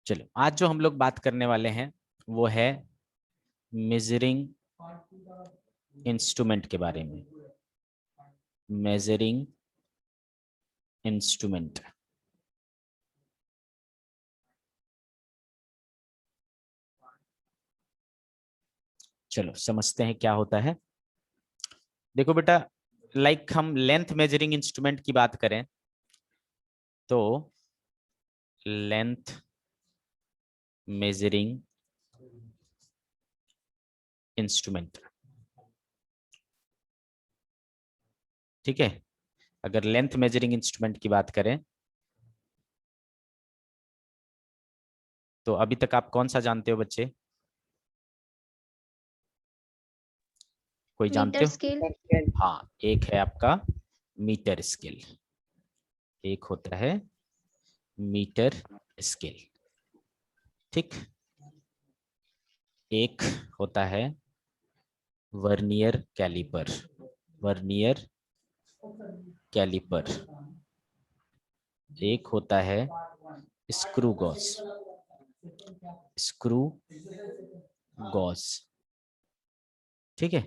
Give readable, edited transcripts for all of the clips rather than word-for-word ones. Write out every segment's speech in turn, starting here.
चलो आज जो हम लोग बात करने वाले हैं वो है मेजरिंग इंस्ट्रूमेंट के बारे में। मेजरिंग इंस्ट्रूमेंट, चलो समझते हैं क्या होता है। देखो बेटा, लाइक हम लेंथ मेजरिंग इंस्ट्रूमेंट की बात करें तो लेंथ मेजरिंग इंस्ट्रूमेंट, ठीक है। अगर लेंथ मेजरिंग इंस्ट्रूमेंट की बात करें तो अभी तक आप कौन सा जानते हो बच्चे? कोई जानते मीटर हो? स्केल। हाँ, एक है आपका मीटर स्केल, एक होता है मीटर स्केल, ठीक। एक होता है वर्नियर कैलिपर, वर्नियर कैलिपर। एक होता है स्क्रू गॉस, स्क्रू गॉस, ठीक है।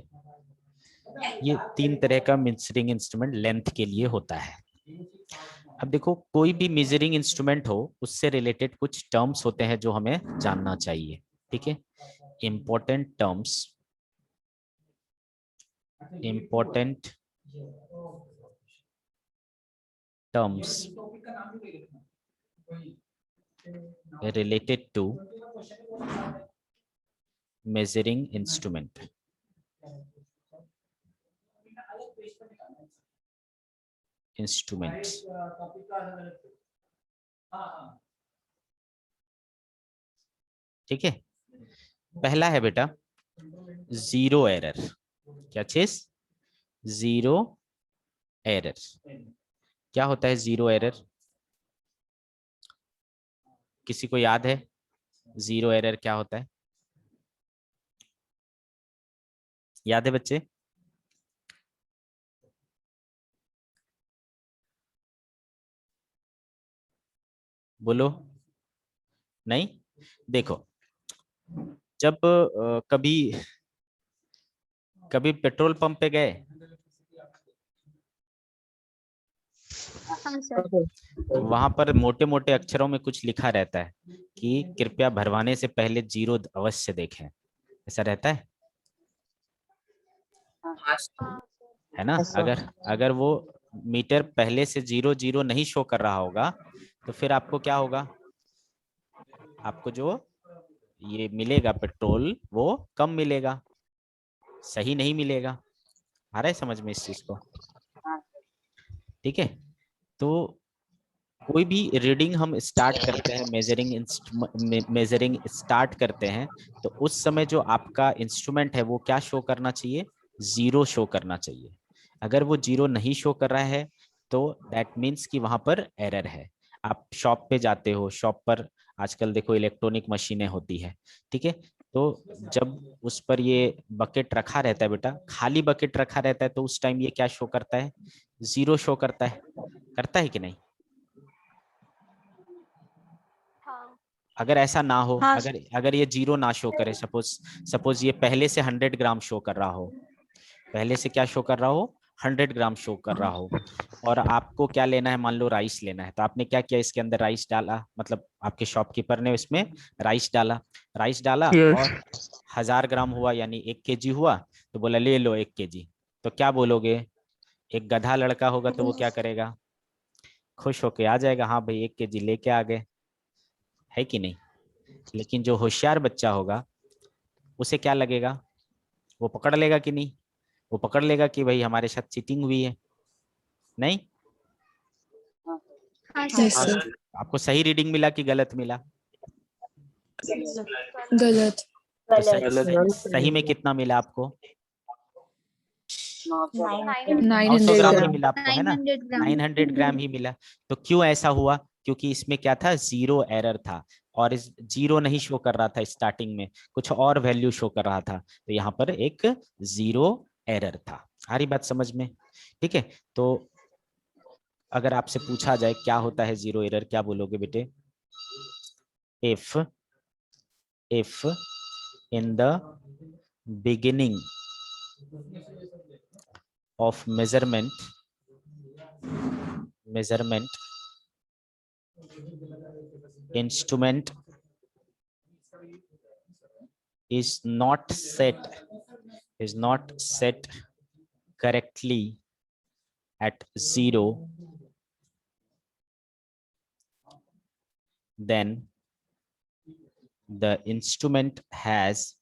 ये तीन तरह का मेजरिंग इंस्ट्रूमेंट लेंथ के लिए होता है। अब देखो, कोई भी मेजरिंग इंस्ट्रूमेंट हो उससे रिलेटेड कुछ टर्म्स होते हैं जो हमें जानना चाहिए, ठीक है। Important terms, important terms related to measuring instrument, instruments, ठीक है। पहला है बेटा जीरो एरर। क्या चीज? Zero error. क्या होता है जीरो एरर? किसी को याद है जीरो एरर क्या होता है? याद है बच्चे? बोलो। नहीं? देखो, जब कभी कभी पेट्रोल पंप पे गए, हाँ सर। वहां पर मोटे मोटे अक्षरों में कुछ लिखा रहता है कि कृपया भरवाने से पहले जीरो अवश्य देखें, ऐसा रहता है ना। अगर अगर वो मीटर पहले से जीरो जीरो नहीं शो कर रहा होगा तो फिर आपको क्या होगा? आपको जो ये मिलेगा पेट्रोल वो कम मिलेगा, सही नहीं मिलेगा। आ रहा है समझ में इस चीज को? ठीक है। तो कोई भी रीडिंग हम स्टार्ट करते हैं, मेजरिंग स्टार्ट करते हैं, तो उस समय जो आपका इंस्ट्रूमेंट है वो क्या शो करना चाहिए? जीरो शो करना चाहिए। अगर वो जीरो नहीं शो कर रहा है तो दैट मीन्स कि वहां पर एरर है। आप शॉप पे जाते हो, शॉप पर आजकल देखो इलेक्ट्रॉनिक मशीनें होती है, ठीक है। तो जब उस पर ये बकेट रखा रहता है बेटा, खाली बकेट रखा रहता है, तो उस टाइम ये क्या शो करता है? जीरो शो करता है कि नहीं? हाँ। अगर ऐसा ना हो, हाँ अगर अगर ये जीरो ना शो करे, सपोज सपोज ये पहले से 100 ग्राम शो कर रहा हो, पहले से क्या शो कर रहा हो? 100 ग्राम शो कर रहा हो, और आपको क्या लेना है? मान लो राइस लेना है, तो आपने क्या किया? इसके अंदर राइस डाला, मतलब आपके शॉपकीपर ने इसमें राइस डाला Yes. और 1000 ग्राम हुआ, यानी 1 kg हुआ, तो बोला ले लो 1 kg। तो क्या बोलोगे? एक गधा लड़का होगा तो वो क्या करेगा? खुश होके आ जाएगा, हाँ भाई 1 kg लेके आ गए, है कि नहीं? लेकिन जो होशियार बच्चा होगा उसे क्या लगेगा? वो पकड़ लेगा कि नहीं? वो पकड़ लेगा कि भाई हमारे साथ चीटिंग हुई है, नहीं? हाँ Yes, सर। sir. आपको सही रीडिंग मिला कि गलत मिला? गलत. तो गलत. सही में कितना मिला आपको? 900 900 ग्राम ही ग्राम. मिला आपको, है ना? 900 ग्राम। 900 ग्राम ही मिला। तो क्यों ऐसा हुआ? क्योंकि इसमें क्या था? जीरो एरर था, और इस जीरो नहीं शो कर रहा था स्टार्टिंग में, कुछ और वैल्यू शो कर रहा था, तो यहाँ पर एक जीरो एरर था। आ रही बात समझ में? ठीक है। तो अगर आपसे पूछा जाए क्या होता है जीरो एरर, क्या बोलोगे बेटे? if in the beginning of measurement instrument is not set correctly at 0, then the instrument has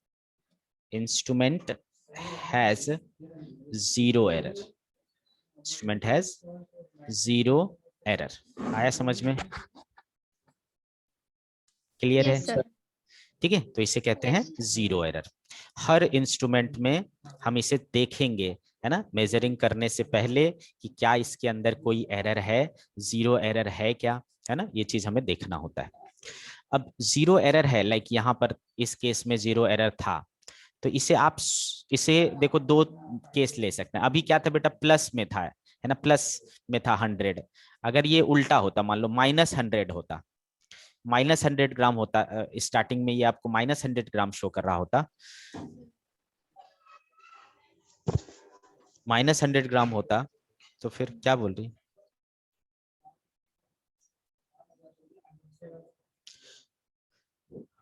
zero error. Instrument has zero error. आया समझ में? क्लियर है? Yes, sir. ठीक है, तो इसे कहते हैं जीरो एरर। हर इंस्ट्रूमेंट में हम इसे देखेंगे, है ना, मेजरिंग करने से पहले कि क्या इसके अंदर कोई एरर है, जीरो एरर है क्या, है ना, ये चीज हमें देखना होता है। अब जीरो एरर है, लाइक यहाँ पर इस केस में जीरो एरर था, तो इसे देखो दो केस ले सकते हैं। अभी क्या था बेटा, प्लस में था, है ना, प्लस में था 100। अगर ये उल्टा होता, मान लो -100 होता, -100 ग्राम होता, स्टार्टिंग में ये आपको -100 ग्राम शो कर रहा होता, -100 ग्राम होता, तो फिर क्या बोल रही,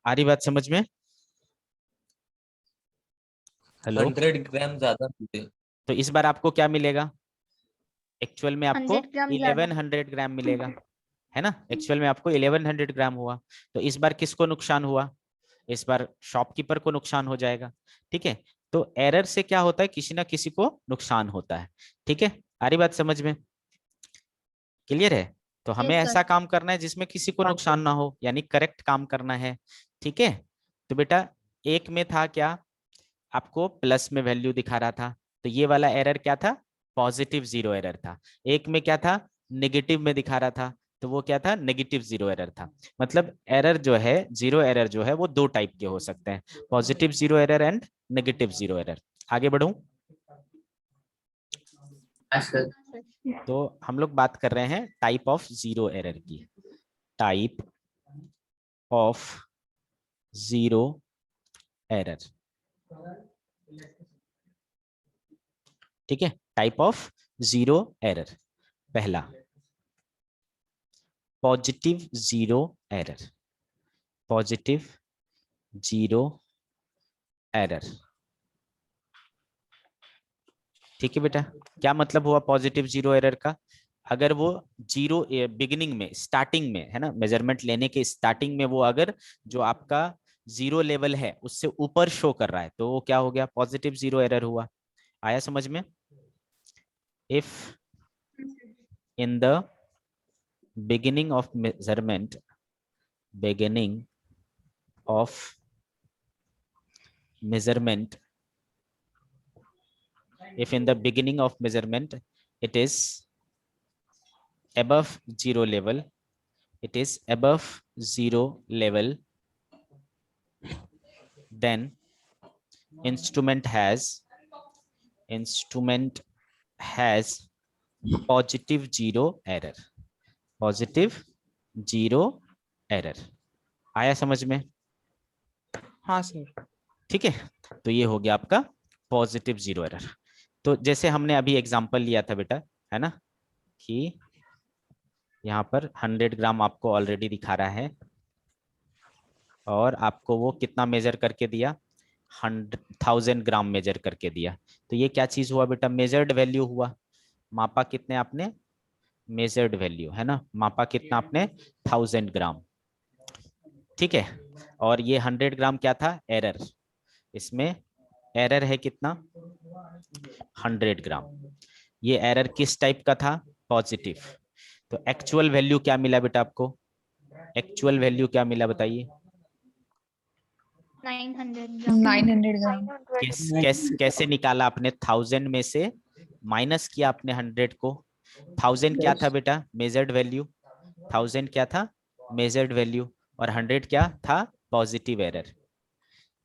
आ रही बात समझ में? हेलो, 100 ग्राम ज्यादा मिलते। तो इस बार आपको क्या मिलेगा, एक्चुअल में आपको 100 ग्राम ज्यादा। 1100 ग्राम मिलेगा, है ना, एक्चुअल में आपको 1100 ग्राम हुआ। तो इस बार किसको नुकसान हुआ, इस बार शॉपकीपर को नुकसान हो जाएगा। ठीक है, तो एरर से क्या होता है, किसी ना किसी को नुकसान होता है। ठीक है, आ रही बात समझ में? क्लियर है? तो हमें Yes, sir. ऐसा काम करना है जिसमें किसी को नुकसान ना हो, यानी करेक्ट काम करना है। ठीक है, तो बेटा एक में था क्या, आपको प्लस में वैल्यू दिखा रहा था, तो ये वाला एरर क्या था, पॉजिटिव जीरो एरर था। एक में क्या था, नेगेटिव में दिखा रहा था, तो वो क्या था, नेगेटिव जीरो एरर था। मतलब एरर जो है, जीरो एरर जो है वो दो टाइप के हो सकते हैं, positive zero error and negative zero error. आगे बढ़ूं, तो हम लोग बात कर रहे हैं टाइप ऑफ जीरो एरर की, टाइप ऑफ जीरो एरर। ठीक है, टाइप ऑफ जीरो एरर, पहला positive zero error, positive zero error. ठीक है बेटा, क्या मतलब हुआ पॉजिटिव जीरो एरर का, अगर वो जीरो बिगिनिंग में, स्टार्टिंग में, है ना, मेजरमेंट लेने के स्टार्टिंग में वो अगर जो आपका जीरो लेवल है उससे ऊपर शो कर रहा है, तो वो क्या हो गया, पॉजिटिव जीरो एरर हुआ। आया समझ में? If in the beginning of measurement if in the beginning of measurement it is above zero level, then instrument has positive zero error, positive zero error. आया समझ में? हाँ सर। ठीक है, तो ये हो गया आपका पॉजिटिव जीरो एरर। तो जैसे हमने अभी एग्जांपल लिया था बेटा, है ना, कि यहाँ पर 100 ग्राम आपको ऑलरेडी दिखा रहा है, और आपको वो कितना मेजर करके दिया, 1000 ग्राम मेजर करके दिया। तो ये क्या चीज हुआ बेटा, मेजर्ड वैल्यू हुआ। मापा कितने आपने, मेजर्ड वैल्यू, है ना, मापा कितना आपने, 1000 ग्राम। ठीक है, और ये 100 ग्राम क्या था, एरर। इसमें एरर है कितना, 100 ग्राम। ये एरर किस टाइप का था, पॉजिटिव। तो एक्चुअल वैल्यू क्या मिला बेटा आपको, एक्चुअल वैल्यू क्या मिला बताइए? 900 ग्राम। कैसे निकाला आपने, 1000 में से माइनस किया आपने 100 को। 1000 क्या था बेटा, मेजर्ड वैल्यू, 1000 क्या था, मेजर्ड वैल्यू, और 100 क्या था, पॉजिटिव एरर।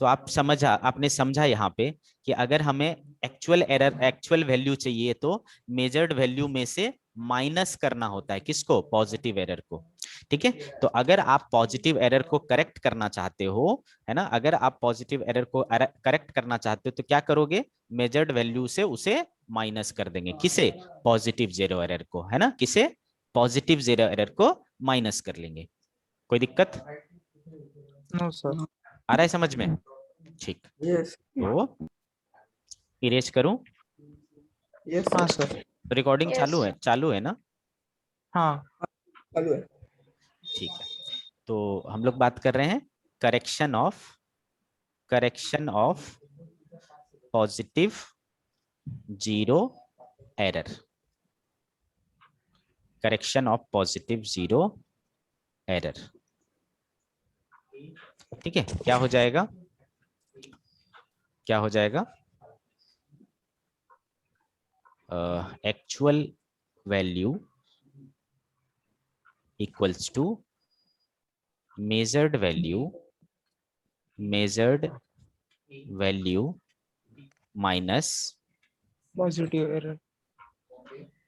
तो आपने समझा यहाँ पे कि अगर हमें एक्चुअल वैल्यू चाहिए तो मेजर्ड वैल्यू में से माइनस करना होता है, किसको, पॉजिटिव एरर को। ठीक है, तो अगर आप पॉजिटिव एरर को करेक्ट करना चाहते हो, है ना, अगर आप पॉजिटिव एरर को करेक्ट करना चाहते हो तो क्या करोगे, मेजर्ड वैल्यू से उसे माइनस कर देंगे, किसे, पॉजिटिव जीरो एरर को, है ना, किसे, पॉजिटिव जीरो एरर को माइनस कर लेंगे। कोई दिक्कत? No sir. आ रहा है समझ में? ठीक, यस तो इरेज करूं? यस हाँ सर सर। Recording Yes. चालू है ना? हाँ चालू है। ठीक है, तो हम लोग बात कर रहे हैं correction of positive zero error, correction of positive zero error. ठीक है, क्या हो जाएगा, क्या हो जाएगा, actual value equals to measured value minus positive error.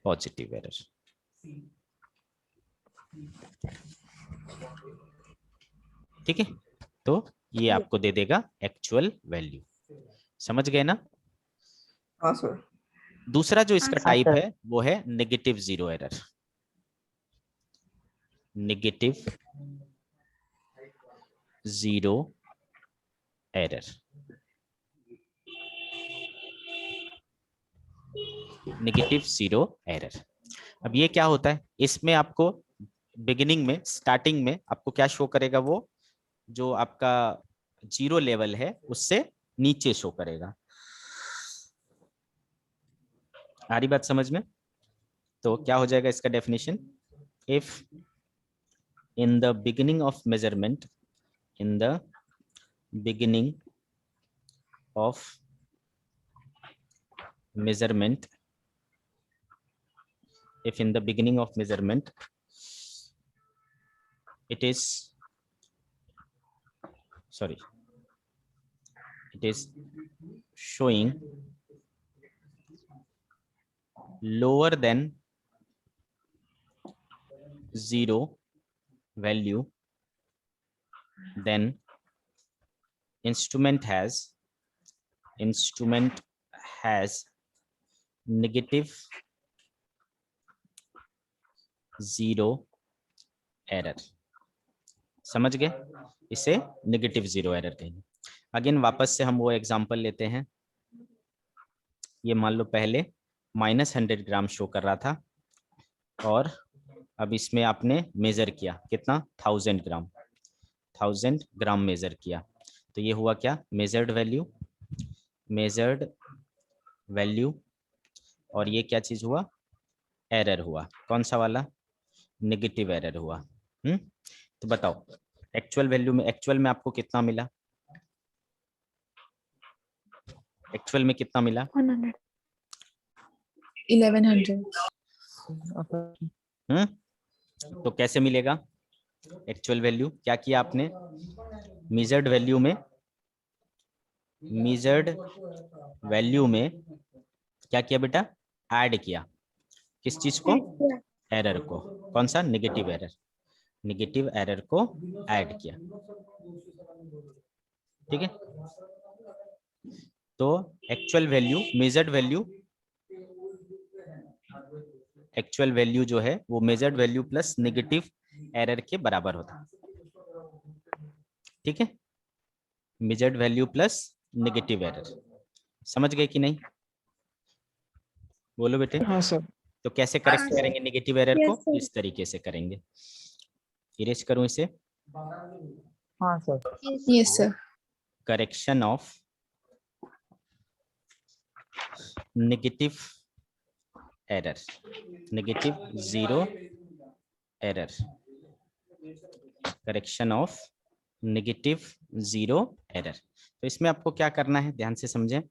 Positive error. ठीक है, तो ये आपको दे देगा एक्चुअल वैल्यू। समझ गए ना? हाँ सर। दूसरा जो इसका हाँ, टाइप सर। है वो है negative zero error. Negative zero error, negative zero error. अब ये क्या होता है, इसमें आपको बिगिनिंग में, स्टार्टिंग में आपको क्या शो करेगा, वो जो आपका जीरो लेवल है उससे नीचे शो करेगा। आ रही बात समझ में? तो क्या हो जाएगा इसका definition, if in the beginning of measurement, in the beginning of measurement, if in the beginning of measurement it is, sorry, it is showing lower than zero value, then instrument has negative zero error. समझ गए? इसे negative zero error कहेंगे। Again वापस से हम वो example लेते हैं। ये मान लो पहले -100 ग्राम शो कर रहा था और अब इसमें आपने मेजर किया कितना, 1000 ग्राम मेजर किया, तो ये हुआ क्या, मेजर्ड वैल्यू, और ये क्या चीज हुआ, एरर हुआ, कौन सा वाला, नेगेटिव एरर हुआ। तो बताओ एक्चुअल वैल्यू में, एक्चुअल में आपको कितना मिला, एक्चुअल में कितना मिला, 100. 1100. तो कैसे मिलेगा एक्चुअल वैल्यू, क्या किया आपने, मेजर्ड वैल्यू में क्या किया बेटा, ऐड किया, किस चीज को, एरर को, कौन सा, नेगेटिव एरर को ऐड किया। ठीक है, तो एक्चुअल वैल्यू, मेजर्ड वैल्यू जो है वो measured value plus negative error के बराबर होता है। ठीक है, measured value plus negative error. समझ गए कि नहीं? बोलो बेटे। हाँ सर। तो कैसे करेक्ट हाँ, करेंगे नेगेटिव एरर Yes, को, sir. इस तरीके से करेंगे। इरेज करूं इसे, हाँ sir. Yes, sir. Correction of negative error, negative zero error, correction of negative zero error. तो इसमें आपको क्या करना है, ध्यान से समझें।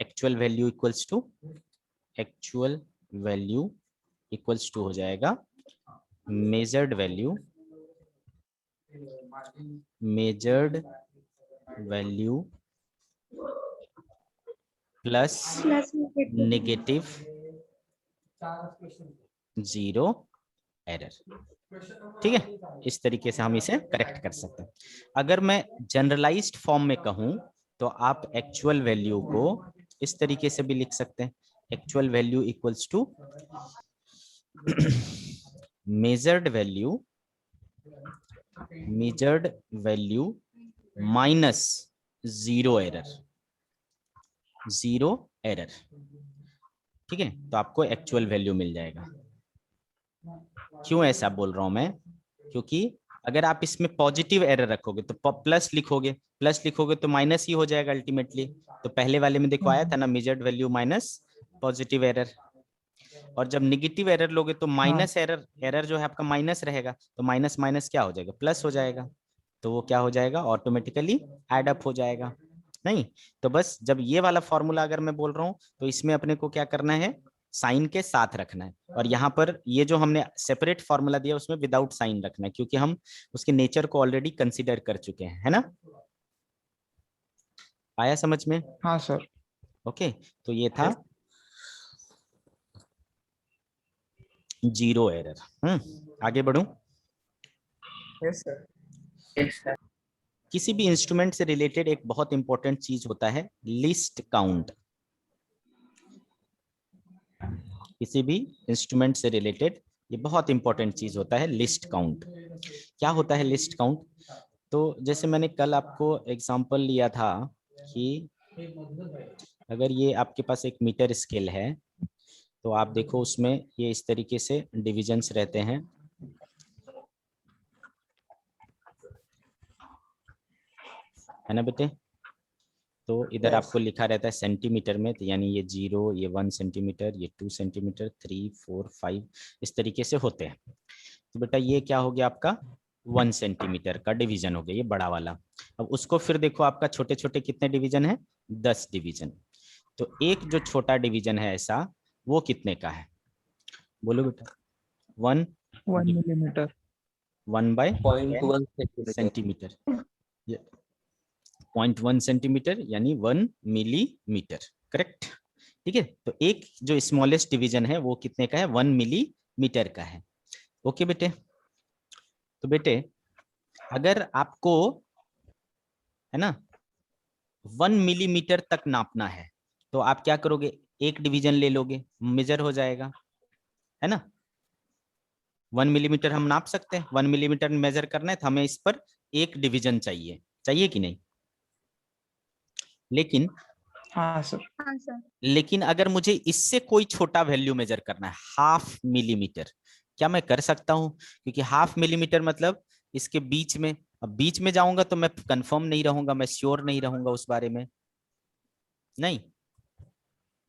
एक्चुअल वैल्यू इक्वल्स टू हो जाएगा measured value plus Plus negative. Negative zero error. ठीक है, इस तरीके से हम इसे करेक्ट कर सकते हैं। अगर मैं जनरलाइज्ड फॉर्म में कहूं तो आप एक्चुअल वैल्यू को इस तरीके से भी लिख सकते हैं, actual value equals to measured value minus zero error. ठीक है, तो आपको एक्चुअल वैल्यू मिल जाएगा। क्यों ऐसा बोल रहा हूं मैं, क्योंकि अगर आप इसमें पॉजिटिव एरर रखोगे तो प्लस लिखोगे तो माइनस ही हो जाएगा अल्टीमेटली। तो पहले वाले में देखो आया था ना, measured value minus positive error. और जब निगेटिव एरर लोगे तो माइनस एरर जो है आपका माइनस रहेगा, तो माइनस माइनस क्या हो जाएगा, प्लस हो जाएगा। तो वो क्या हो जाएगा, ऑटोमेटिकली एड अप हो जाएगा। नहीं, तो बस जब ये वाला फॉर्मूला अगर मैं बोल रहा हूँ तो इसमें अपने को क्या करना है, साइन के साथ रखना है। और यहाँ पर ये जो हमने सेपरेट फॉर्मूला दिया उसमें विदाउट साइन रखना है, क्योंकि हम उसके नेचर को ऑलरेडी कंसीडर कर चुके हैं, है ना। आया समझ में? हाँ सर। ओके, तो ये था जीरो एरर। आगे बढ़ूं। Yes, sir. किसी भी इंस्ट्रूमेंट से रिलेटेड एक बहुत इंपॉर्टेंट चीज होता है लिस्ट काउंट। किसी भी इंस्ट्रूमेंट से रिलेटेड ये बहुत इंपॉर्टेंट चीज होता है लिस्ट काउंट। क्या होता है लिस्ट काउंट? तो जैसे मैंने कल आपको एग्जांपल लिया था कि अगर ये आपके पास एक मीटर स्केल है तो आप देखो उसमें ये इस तरीके से डिविजन्स रहते हैं, है ना बेटे। तो इधर Yes. आपको लिखा रहता है सेंटीमीटर में, तो यानी ये 0, ये 1 सेंटीमीटर, ये 2 सेंटीमीटर, 3, 4, 5 इस तरीके से होते हैं। तो बेटा ये क्या हो गया आपका 1 सेंटीमीटर का डिवीजन हो गया, ये बड़ा वाला। अब उसको फिर देखो आपका छोटे छोटे कितने डिवीजन है, 10 डिवीजन। तो एक जो छोटा डिवीजन है ऐसा, वो कितने का है, बोलो बेटा। 1 1 मिलीमीटर। 1/10 सेंटीमीटर, 0.1 सेंटीमीटर यानी 1 मिलीमीटर, करेक्ट। ठीक है, तो एक जो स्मॉलेस्ट डिवीजन है वो कितने का है, 1 मिलीमीटर का है। ओके बेटे। तो बेटे अगर आपको, है ना, 1 मिलीमीटर तक नापना है तो आप क्या करोगे, एक डिवीजन ले लोगे, मेजर हो जाएगा, है ना। 1 मिलीमीटर हम नाप सकते हैं, 1 मिलीमीटर मेजर करना है तो हमें इस पर एक डिवीजन चाहिए कि नहीं। लेकिन हाँ सर। लेकिन अगर मुझे इससे कोई छोटा वैल्यू मेजर करना है, 1/2 मिलीमीटर, क्या मैं कर सकता हूं? क्योंकि 1/2 मिलीमीटर मतलब इसके बीच में, अब बीच में जाऊंगा तो मैं कंफर्म नहीं रहूंगा, मैं श्योर नहीं रहूंगा उस बारे में, नहीं,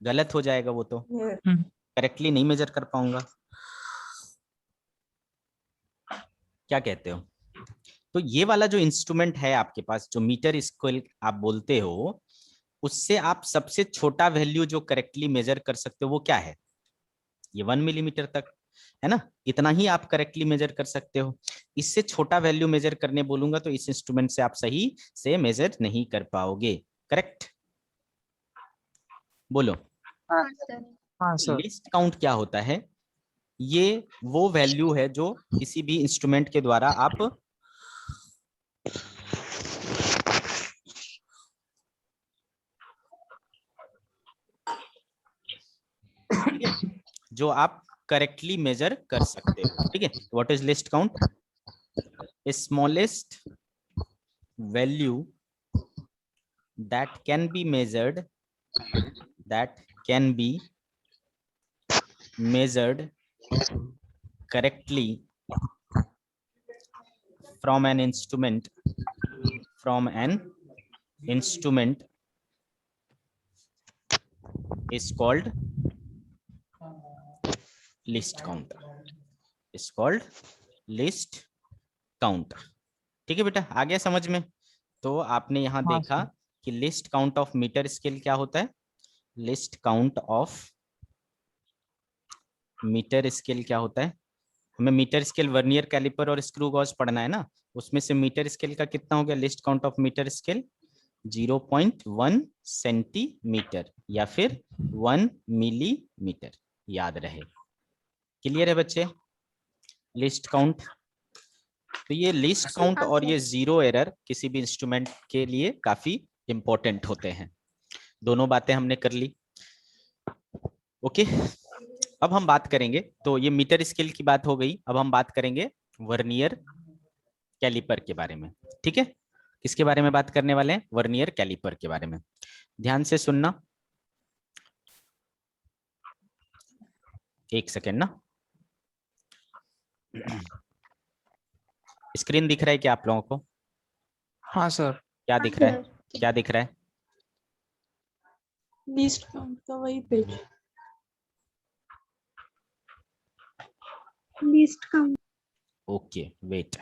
गलत हो जाएगा वो, तो Yes. करेक्टली नहीं मेजर कर पाऊंगा। क्या कहते हो? तो ये वाला जो इंस्ट्रूमेंट है आपके पास, जो मीटर स्केल आप बोलते हो, उससे आप सबसे छोटा वैल्यू जो करेक्टली मेजर कर सकते हो वो क्या है, ये 1 मिलीमीटर तक, है ना। इतना ही आप करेक्टली मेजर कर सकते हो। इससे छोटा वैल्यू मेजर करने बोलूंगा तो इस इंस्ट्रूमेंट से आप सही से मेजर नहीं कर पाओगे, करेक्ट। बोलो। हाँ सर। लिस्ट काउंट क्या होता है, ये वो वैल्यू है जो किसी भी इंस्ट्रूमेंट के द्वारा आप जो आप करेक्टली मेजर कर सकते हो। ठीक है, what is list count? Smallest value that can be measured correctly from an instrument is called list count, is called list count। ठीक है बेटा, आ गया समझ में? तो आपने यहाँ हाँ देखा सर। कि least count of metre scale क्या होता है, least count of metre scale क्या होता है। हमें मीटर स्केल वर्नियर कैलिपर और स्क्रू गॉज पढ़ना है ना, उसमें से मीटर स्केल का कितना हो गया, least count of metre scale 0.1 centimetre या फिर 1 मिलीमीटर, याद रहे। क्लियर है बच्चे? Least count. तो ये लिस्ट काउंट और ये जीरो एरर किसी भी इंस्ट्रूमेंट के लिए काफी इंपॉर्टेंट होते हैं। दोनों बातें हमने कर ली। ओके, अब हम बात करेंगे, तो ये मीटर स्केल की बात हो गई, अब हम बात करेंगे वर्नियर कैलिपर के बारे में। ठीक है, किसके बारे में बात करने वाले हैं? वर्नियर कैलिपर के बारे में। ध्यान से सुनना, एक सेकेंड ना। स्क्रीन दिख रहा है क्या आप लोगों को? हाँ सर। क्या दिख रहा है? क्या दिख रहा है? लिस्ट काउंट का वही page. Least count. Okay wait.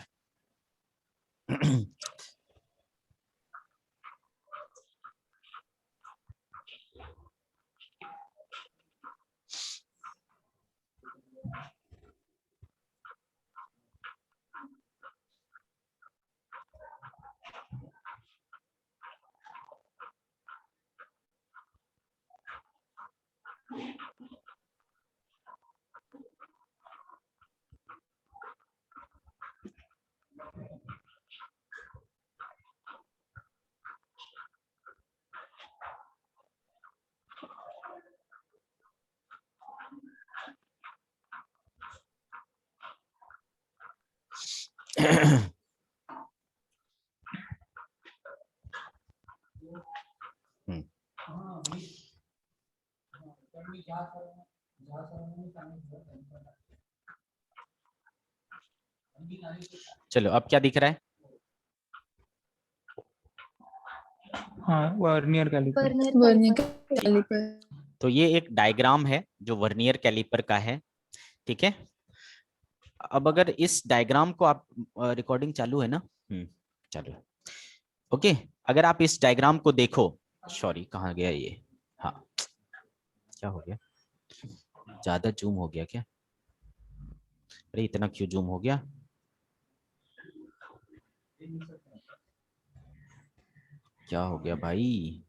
चलो, अब क्या दिख रहा है? हाँ, वर्नियर कैलिपर। Vernier calliper. तो ये एक डायग्राम है जो वर्नियर कैलिपर का है। ठीक है, अब अगर इस डायग्राम को आप, रिकॉर्डिंग चालू है ना? चालू है। ओके, अगर आप इस डायग्राम को देखो, सॉरी कहाँ गया ये? हाँ, क्या हो गया? ज्यादा जूम हो गया क्या? अरे इतना क्यों जूम हो गया? क्या हो गया भाई?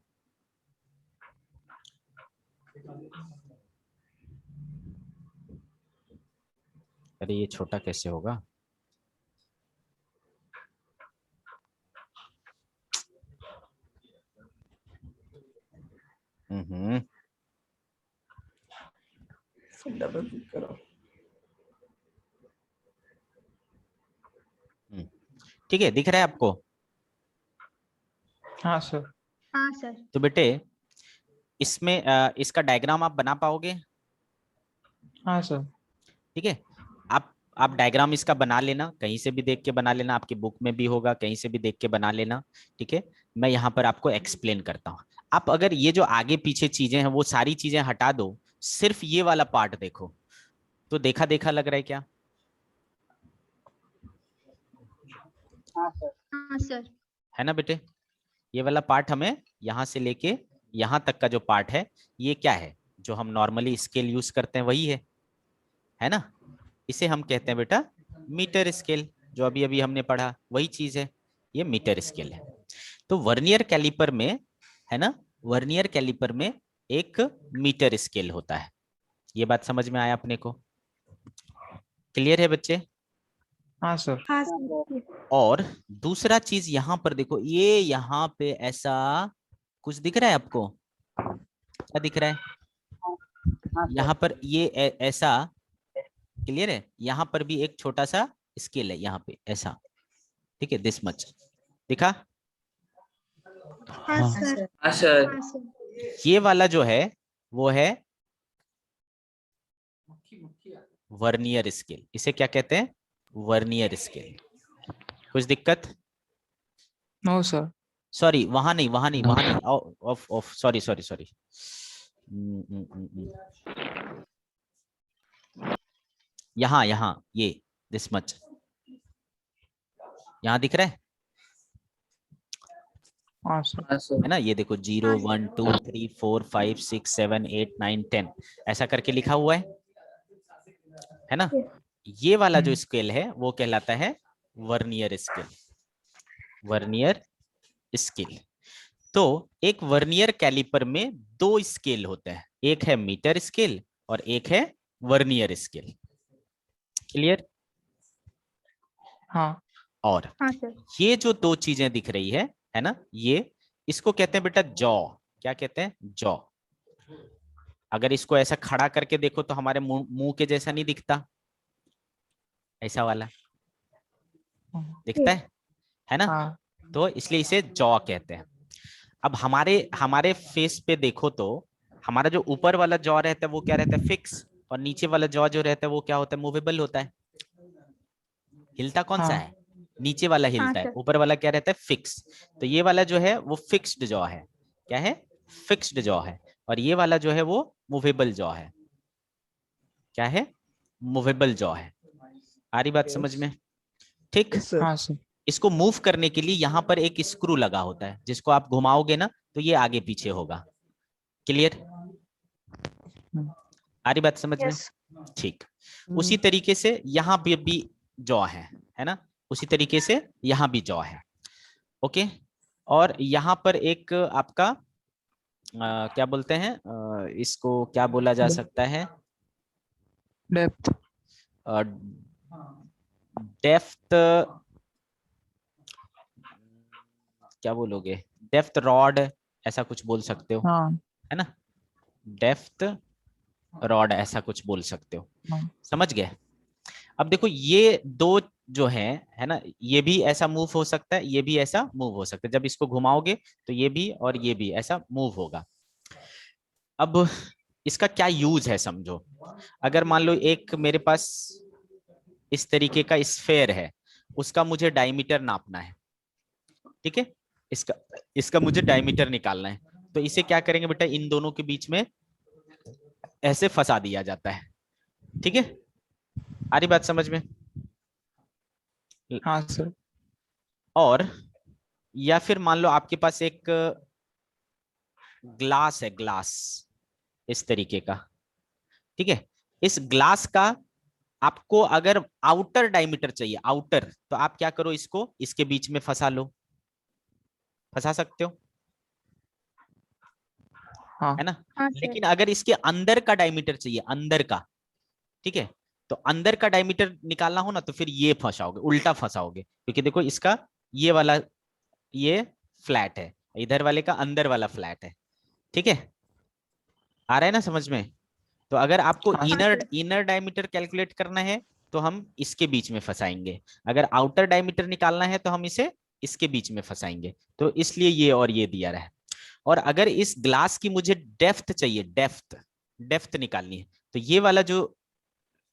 अरे ये छोटा कैसे होगा? डबल क्लिक करो। ठीक है, दिख रहा है आपको? हाँ सर। हाँ सर। तो बेटे इसमें इसका डायग्राम आप बना पाओगे? हाँ सर। ठीक है, आप डायग्राम इसका बना लेना, कहीं से भी देख के बना लेना, आपकी बुक में भी होगा, कहीं से भी देख के बना लेना। ठीक है, मैं यहाँ पर आपको एक्सप्लेन करता हूँ। आप अगर ये जो आगे पीछे चीजें हैं वो सारी चीजें हटा दो, सिर्फ ये वाला पार्ट देखो, तो देखा देखा लग रहा है क्या? हाँ सर। है ना बेटे? ये वाला पार्ट हमें यहाँ से लेके यहाँ तक का जो पार्ट है, ये क्या है? जो हम नॉर्मली स्केल यूज करते हैं वही है ना? इसे हम कहते हैं बेटा मीटर स्केल। जो अभी अभी हमने पढ़ा वही चीज है, ये मीटर स्केल है। तो वर्नियर कैलिपर में, है ना, वर्नियर कैलिपर में एक मीटर स्केल होता है। ये बात समझ में आया अपने को? क्लियर है बच्चे? हाँ सर। हाँ सर। और दूसरा चीज यहाँ पर देखो, ये यहाँ पे ऐसा कुछ दिख रहा है आपको? क्या दिख रहा है यहाँ पर? ये ऐसा, क्लियर है? यहाँ पर भी एक छोटा सा स्केल है यहाँ पे ऐसा। ठीक है, दिस मच दिखा? हाँ सर। हाँ सर। हाँ सर। ये वाला जो है वो है वर्नियर स्केल। इसे क्या कहते हैं? Vernier scale. कुछ दिक्कत? No sir. सॉरी, वहां नहीं, वहां नहीं, वहां नहीं, of of, sorry sorry sorry. यहाँ यहाँ ये दिस मच यहाँ दिख रहा है? हाँ सर। हाँ सर। है ना? ये देखो 0 1 2 3 4 5 6 7 8 9 10 ऐसा करके लिखा हुआ है ना? ये वाला जो स्केल है वो कहलाता है वर्नियर स्केल। Vernier scale. तो एक वर्नियर कैलिपर में दो स्केल होते हैं, एक है मीटर स्केल और एक है वर्नियर स्केल। क्लियर? हाँ और हाँ सर। ये जो दो चीजें दिख रही है ना, ये इसको कहते हैं बेटा जॉ। क्या कहते हैं? जॉ। अगर इसको ऐसा खड़ा करके देखो तो हमारे मुंह के जैसा नहीं दिखता, ऐसा वाला दिखता है ना? हाँ तो इसलिए इसे जॉ कहते हैं। अब हमारे हमारे फेस पे देखो तो हमारा जो ऊपर वाला जॉ रहता है वो क्या रहता है? फिक्स। और नीचे वाला जॉ जो रहता है वो क्या होता है? मूवेबल होता है। हिलता कौन सा हाँ है? नीचे वाला हाँ हिलता है, सर। ऊपर वाला क्या रहता है? फिक्स। तो ये वाला जो है वो फिक्स्ड जॉ है। क्या है? फिक्स्ड जॉ है। और ये वाला जो है वो मूवेबल जॉ है। क्या है? मूवेबल जॉ है। आ रही बात समझ में? ठीक। Yes sir. हाँ सर। इसको मूव करने के लिए यहाँ पर एक स्क्रू लगा होता है, जिसको आप घुमाओगे ना तो ये आगे पीछे होगा। क्लियर? आ रही बात समझ में? ठीक। उसी तरीके से यहाँ भी जॉ है ना? उसी तरीके से यहाँ भी जॉ है। ओके। और यहाँ पर एक आपका क्या बोलते हैं, इसको क्या बोला जा सकता है? डेप्थ। डेफ्थ। क्या बोलोगे? डेफ्थ रॉड, ऐसा कुछ बोल सकते हो, हाँ है ना? डेफ्थ रॉड ऐसा कुछ बोल सकते हो। हाँ समझ गए? अब देखो ये दो जो है ना, ये भी ऐसा मूव हो सकता है, ये भी ऐसा मूव हो सकता है। जब इसको घुमाओगे तो ये भी और ये भी ऐसा मूव होगा। अब इसका क्या यूज है समझो। अगर मान लो एक मेरे पास इस तरीके का स्फेयर है, उसका मुझे डायमीटर नापना है। ठीक है? इसका इसका मुझे डायमीटर निकालना है। तो इसे क्या करेंगे बेटा? इन दोनों के बीच में ऐसे फंसा दिया जाता है। ठीक है? आ रही बात समझ में? हाँ सर। और या फिर मान लो आपके पास एक ग्लास है, ग्लास इस तरीके का। ठीक है? इस ग्लास का आपको अगर आउटर डायमीटर चाहिए, आउटर, तो आप क्या करो? इसको इसके बीच में फंसा लो। फंसा सकते हो, हाँ है ना? हाँ सर। लेकिन अगर इसके अंदर का डायमीटर चाहिए, अंदर का, ठीक है, तो अंदर का डायमीटर निकालना हो ना, तो फिर ये फंसाओगे, उल्टा फंसाओगे। क्योंकि देखो इसका ये वाला ये फ्लैट है, इधर वाले का अंदर वाला फ्लैट है। ठीक है? आ रहा है ना समझ में? तो अगर आपको हाँ हाँ inner sir. Inner diameter calculate करना है तो हम इसके बीच में फंसाएंगे। अगर आउटर डायमीटर निकालना है तो हम इसे इसके बीच में फंसाएंगे। तो इसलिए ये और ये दिया रहा है। और अगर इस ग्लास की मुझे डेप्थ चाहिए, डेप्थ डेप्थ निकालनी है, तो ये वाला जो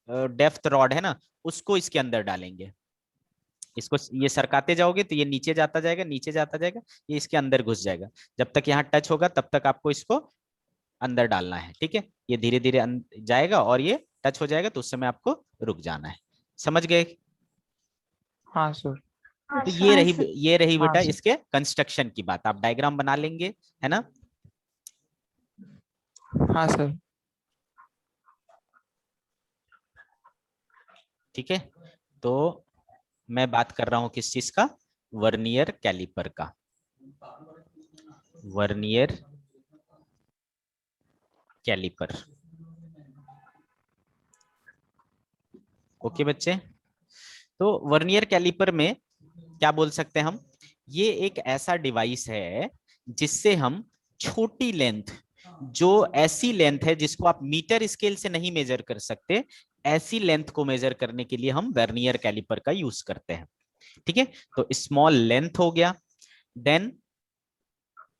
डेप्थ रॉड है ना, उसको इसके अंदर डालेंगे। इसको ये सरकाते जाओगे तो ये नीचे जाता जाएगा, नीचे जाता जाएगा, ये इसके अंदर घुस जाएगा। जब तक यहाँ टच होगा तब तक आपको इसको अंदर डालना है। ठीक है? ये धीरे धीरे जाएगा और ये टच हो जाएगा तो उस समय आपको रुक जाना है। समझ गए? हाँ सर। तो ये रही हाँ बेटा सर। इसके कंस्ट्रक्शन की बात। आप डायग्राम बना लेंगे, है ना? हाँ सर। ठीक है? तो मैं बात कर रहा हूं किस चीज का? वर्नियर कैलिपर का। Vernier calliper. ओके बच्चे? तो वर्नियर कैलिपर में क्या बोल सकते हैं हम? ये एक ऐसा डिवाइस है जिससे हम छोटी लेंथ, जो ऐसी लेंथ है जिसको आप मीटर स्केल से नहीं मेजर कर सकते, ऐसी लेंथ को मेजर करने के लिए हम वर्नियर कैलिपर का यूज करते हैं। ठीक है? तो स्मॉल लेंथ हो गया, देन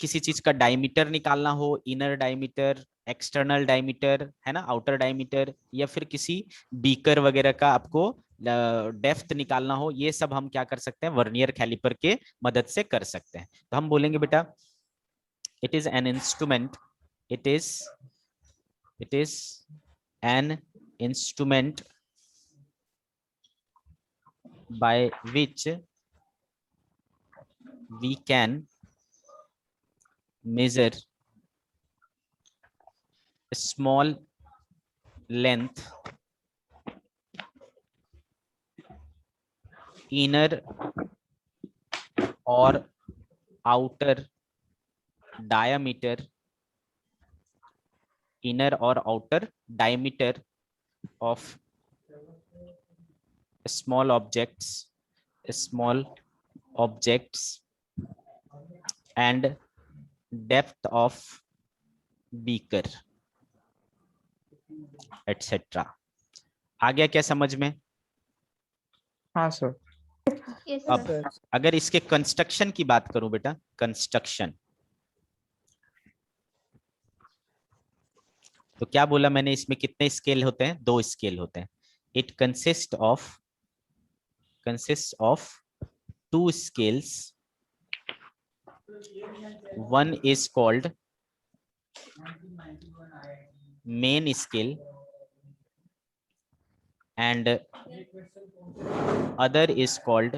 किसी चीज का डायमीटर निकालना हो, इनर डायमीटर, एक्सटर्नल डायमीटर, है ना, आउटर डायमीटर, या फिर किसी बीकर वगैरह का आपको डेप्थ निकालना हो, ये सब हम क्या कर सकते हैं? वर्नियर कैलिपर के मदद से कर सकते हैं। तो हम बोलेंगे बेटा it is an instrument, it is an instrument by which we can measure a small length, inner or outer diameter, inner or outer diameter of small objects small objects and depth of beaker etc. आ गया क्या समझ में? हाँ sir. Yes, अब sir. अगर इसके construction की बात करूं बेटा, कंस्ट्रक्शन, तो क्या बोला मैंने, इसमें कितने स्केल होते हैं? 2 स्केल होते हैं. It consist of 2 scales. One is called main scale and other is called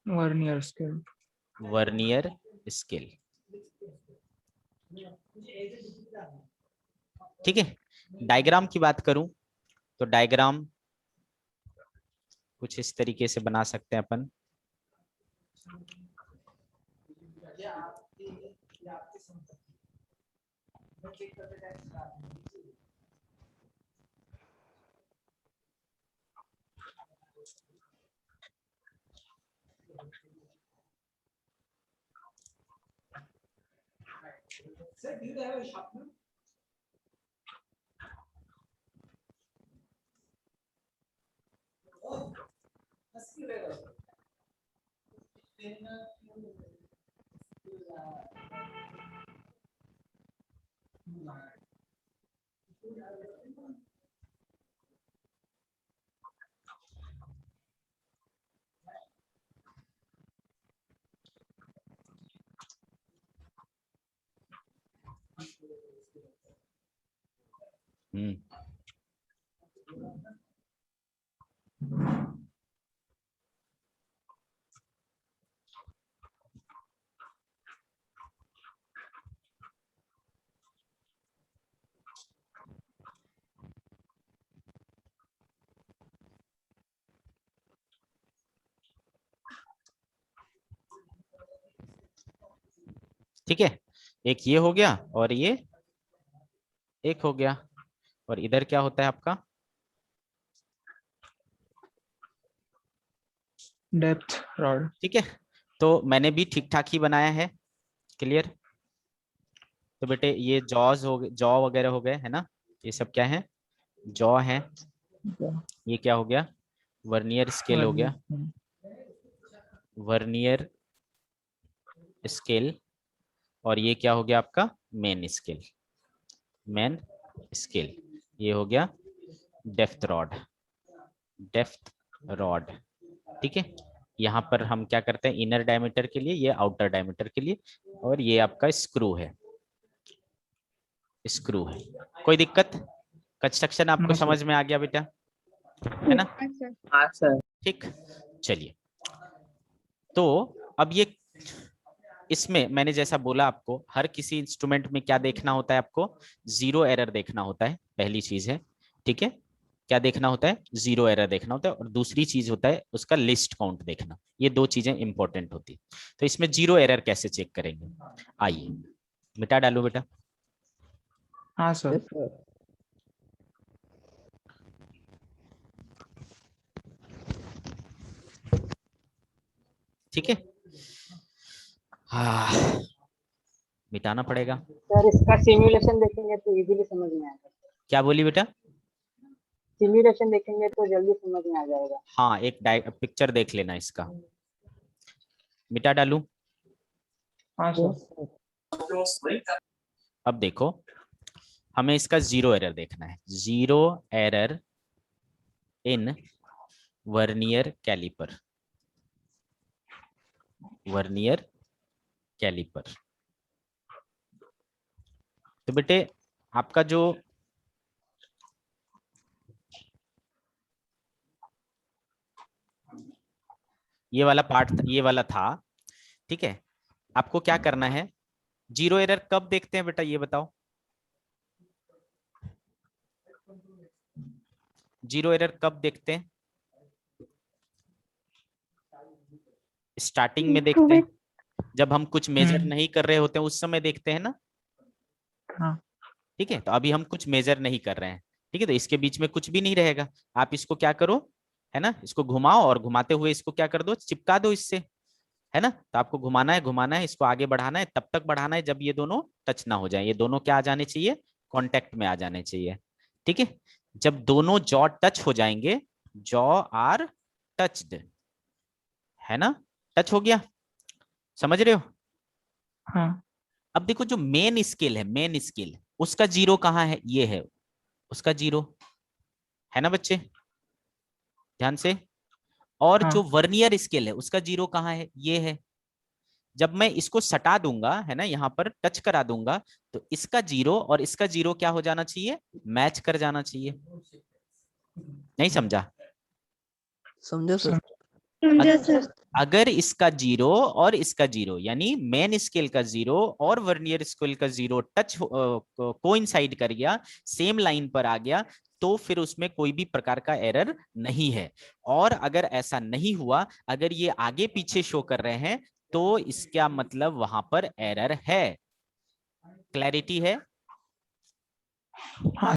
vernier scale. vernier scale. ठीक है. डायग्राम की बात करूं तो डायग्राम कुछ इस तरीके से बना सकते हैं अपन. ठीक है. एक ये हो गया और ये एक हो गया, और इधर क्या होता है आपका? Depth rod. ठीक है. तो मैंने भी ठीक ठाक ही बनाया है. क्लियर? तो बेटे ये जॉज हो गए, जॉ वगैरह हो गए है ना, ये सब क्या है? जॉ है. ये क्या हो गया? वर्नियर स्केल हो गया, वर्नियर स्केल. और ये क्या हो गया आपका? Main scale, main scale. ये हो गया डेप्थ रॉड, डेप्थ रॉड. ठीक है. यहाँ पर हम क्या करते हैं, इनर डायमीटर के लिए, ये आउटर डायमीटर के लिए, और ये आपका स्क्रू है, स्क्रू है. कोई दिक्कत? कंस्ट्रक्शन आपको समझ में आ गया बेटा, है ना? Yes, sir. हाँ सर। ठीक. चलिए, तो अब ये इसमें मैंने जैसा बोला आपको, हर किसी इंस्ट्रूमेंट में क्या देखना होता है आपको? जीरो एरर देखना होता है, पहली चीज है. ठीक है. क्या देखना होता है? जीरो एरर देखना होता है. और दूसरी चीज होता है उसका लिस्ट काउंट देखना. ये 2 चीजें इंपॉर्टेंट होती है. तो इसमें जीरो एरर कैसे चेक करेंगे? आइए मिटा डालो बेटा. हाँ सर। ठीक है. हाँ, मिटाना पड़ेगा. सर इसका सिमुलेशन देखेंगे तो इजीली समझ में आएगा। क्या बोली बेटा? सिमुलेशन देखेंगे तो जल्दी समझ में आ जाएगा। हाँ, एक पिक्चर देख लेना इसका. मिटा डालू? हाँ सर। अब देखो, हमें इसका जीरो एरर देखना है. Zero error in vernier calliper, vernier calliper. तो बेटे आपका जो ये वाला पार्ट, ये वाला था, ठीक है, आपको क्या करना है? जीरो एरर कब देखते हैं बेटा, ये बताओ. जीरो एरर कब देखते हैं? स्टार्टिंग में देखते हैं, जब हम कुछ मेजर नहीं कर रहे होते हैं उस समय देखते हैं ना. हाँ। ठीक है. तो अभी हम कुछ मेजर नहीं कर रहे हैं, ठीक है, तो इसके बीच में कुछ भी नहीं रहेगा. आप इसको क्या करो, है ना, इसको घुमाओ और घुमाते हुए इसको क्या कर दो, चिपका दो इससे, है ना। तो आपको घुमाना है, इसको आगे बढ़ाना है, तब तक बढ़ाना है जब ये दोनों टच ना हो जाए, ये दोनों क्या आ जाने चाहिए, कांटेक्ट में आ जाने चाहिए। ठीक है, जब दोनों जॉ टच हो जाएंगे, जॉ आर टच्ड, है ना, टच हो गया, समझ रहे हो। हाँ अब देखो जो मेन स्केल है, मेन स्केल, उसका जीरो कहाँ है, ये है उसका जीरो, है ना बच्चे, ध्यान से। और हाँ जो वर्नियर स्केल है उसका जीरो कहाँ है, ये है। जब मैं इसको सटा दूंगा, है ना, यहाँ पर टच करा दूंगा, तो इसका जीरो और इसका जीरो क्या हो जाना चाहिए, मैच कर जाना चाहिए। नहीं समझा। समझो सर। समझा सर। अगर इसका जीरो और इसका जीरो, यानी मेन स्केल का जीरो और वर्नियर स्केल का जीरो टच कोइंसाइड कर गया, सेम लाइन पर आ गया, तो फिर उसमें कोई भी प्रकार का एरर नहीं है। और अगर ऐसा नहीं हुआ, अगर ये आगे पीछे शो कर रहे हैं, तो इसका मतलब वहां पर एरर है। क्लैरिटी है। हाँ